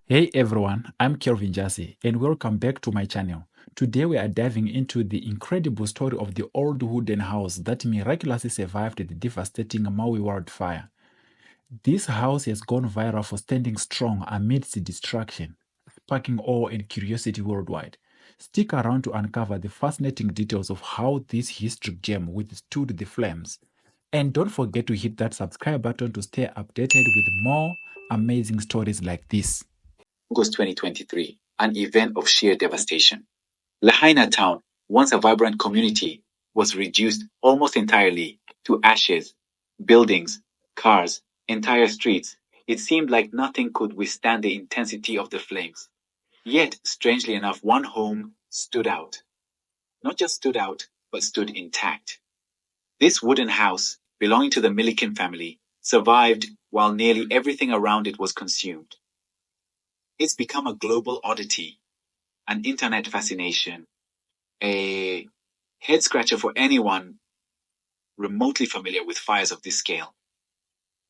Hey everyone, I'm Kelvin Jassy and welcome back to my channel. Today we are diving into the incredible story of the old wooden house that miraculously survived the devastating Maui wildfire. This house has gone viral for standing strong amidst destruction, sparking awe and curiosity worldwide. Stick around to uncover the fascinating details of how this historic gem withstood the flames. And don't forget to hit that subscribe button to stay updated with more amazing stories like this. August 2023, an event of sheer devastation. Lahaina town, once a vibrant community, was reduced almost entirely to ashes. Buildings, cars, entire streets. It seemed like nothing could withstand the intensity of the flames. Yet, strangely enough, one home stood out. Not just stood out, but stood intact. This wooden house, belonging to the Milliken family, survived while nearly everything around it was consumed. It's become a global oddity, an internet fascination, a head scratcher for anyone remotely familiar with fires of this scale.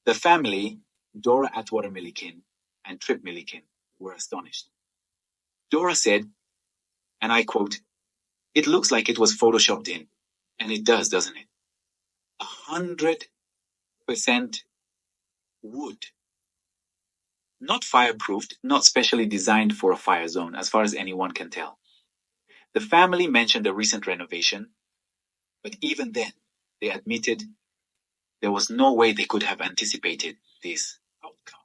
The family, Dora Atwater Milliken and Trip Milliken, were astonished. Dora said, and I quote, "It looks like it was photoshopped in." And it does, doesn't it? 100% wood. Not fireproofed, not specially designed for a fire zone, as far as anyone can tell. The family mentioned a recent renovation, but even then, they admitted there was no way they could have anticipated this outcome.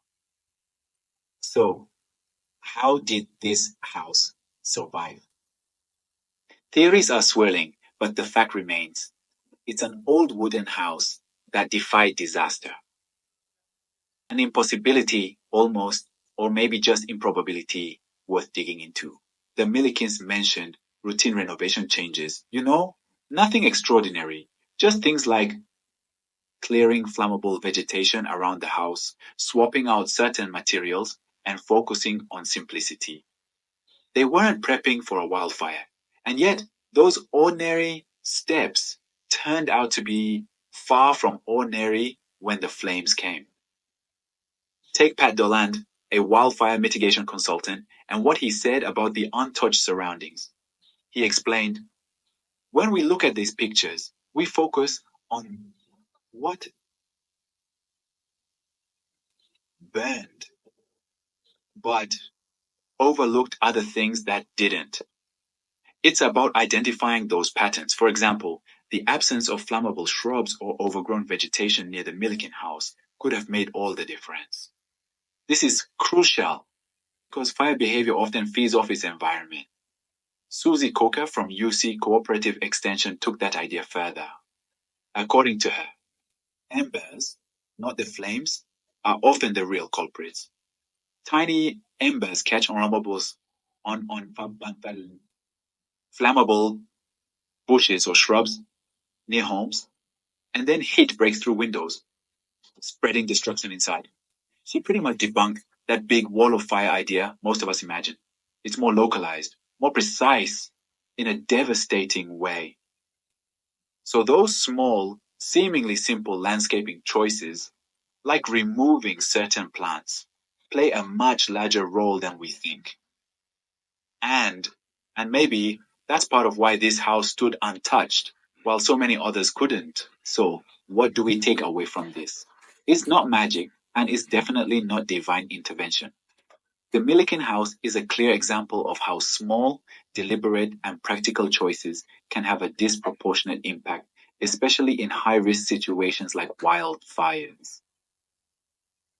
So, how did this house survive? Theories are swirling, but the fact remains. It's an old wooden house that defied disaster. An impossibility, almost, or maybe just improbability, worth digging into. The Millikins mentioned routine renovation changes. Nothing extraordinary, just things like clearing flammable vegetation around the house, swapping out certain materials, and focusing on simplicity. They weren't prepping for a wildfire, and yet those ordinary steps turned out to be far from ordinary when the flames came. Take Pat Doland, a wildfire mitigation consultant, and what he said about the untouched surroundings. He explained, when we look at these pictures, we focus on what burned, but overlooked other things that didn't. It's about identifying those patterns. For example, the absence of flammable shrubs or overgrown vegetation near the Milliken house could have made all the difference. This is crucial because fire behavior often feeds off its environment. Susie Coker from UC Cooperative Extension took that idea further. According to her, embers, not the flames, are often the real culprits. Tiny embers catch on flammable bushes or shrubs near homes, and then heat breaks through windows, spreading destruction inside. She pretty much debunked that big wall of fire idea most of us imagine. It's more localized, more precise, in a devastating way. So those small, seemingly simple landscaping choices, like removing certain plants, play a much larger role than we think. And maybe that's part of why this house stood untouched while so many others couldn't. So, what do we take away from this? It's not magic, and it's definitely not divine intervention. The Milliken house is a clear example of how small, deliberate, and practical choices can have a disproportionate impact, especially in high risk situations like wildfires.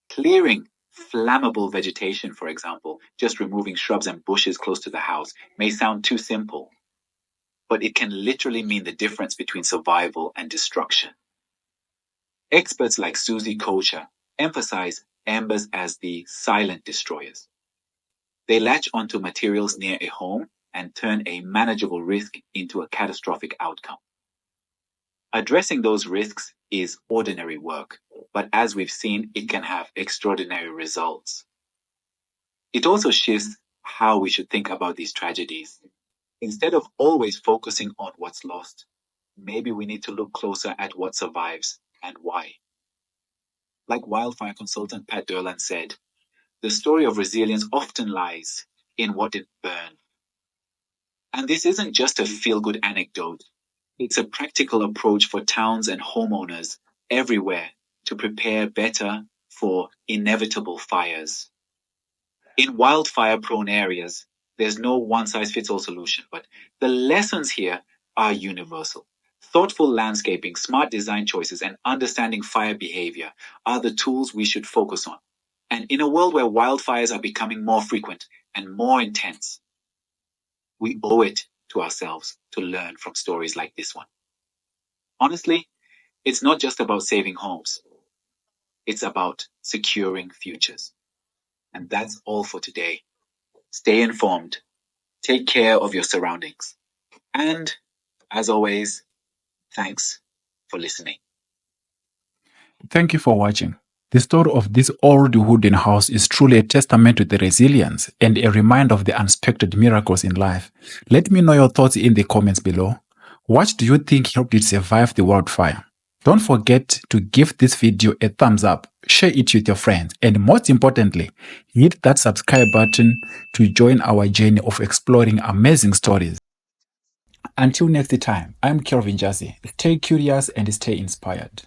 Clearing flammable vegetation, for example, just removing shrubs and bushes close to the house, may sound too simple, but it can literally mean the difference between survival and destruction. Experts like Susie Kocher emphasize embers as the silent destroyers. They latch onto materials near a home and turn a manageable risk into a catastrophic outcome. Addressing those risks is ordinary work, but as we've seen, it can have extraordinary results. It also shifts how we should think about these tragedies. Instead of always focusing on what's lost, maybe we need to look closer at what survives and why. Like wildfire consultant Pat Derland said, the story of resilience often lies in what it burned. And this isn't just a feel-good anecdote. It's a practical approach for towns and homeowners everywhere to prepare better for inevitable fires. In wildfire-prone areas, there's no one-size-fits-all solution, but the lessons here are universal. Thoughtful landscaping, smart design choices, and understanding fire behavior are the tools we should focus on. And in a world where wildfires are becoming more frequent and more intense, we owe it to ourselves to learn from stories like this one. Honestly, it's not just about saving homes. It's about securing futures. And that's all for today. Stay informed. Take care of your surroundings. And as always, thanks for listening. Thank you for watching. The story of this old wooden house is truly a testament to the resilience and a reminder of the unexpected miracles in life. Let me know your thoughts in the comments below. What do you think helped it survive the wildfire? Don't forget to give this video a thumbs up, share it with your friends, and most importantly, hit that subscribe button to join our journey of exploring amazing stories. Until next time, I'm Kelvin Jassy. Stay curious and stay inspired.